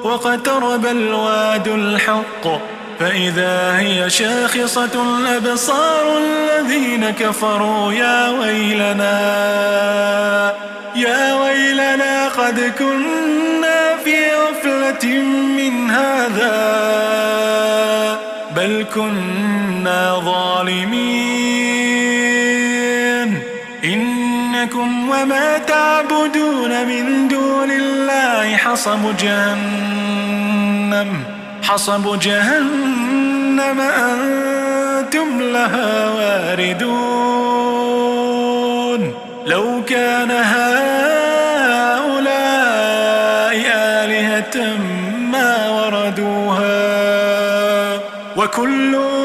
واقترب الوعد الحق فإذا هي شاخصة أبصار الذين كفروا يا ويلنا قد كنا في غفلة من هذا بل كنا ظالمين إنكم وما تعبدون من دون الله حصب جهنم أنتم لها واردون لو كان هؤلاء آلهة ما وردوها وكل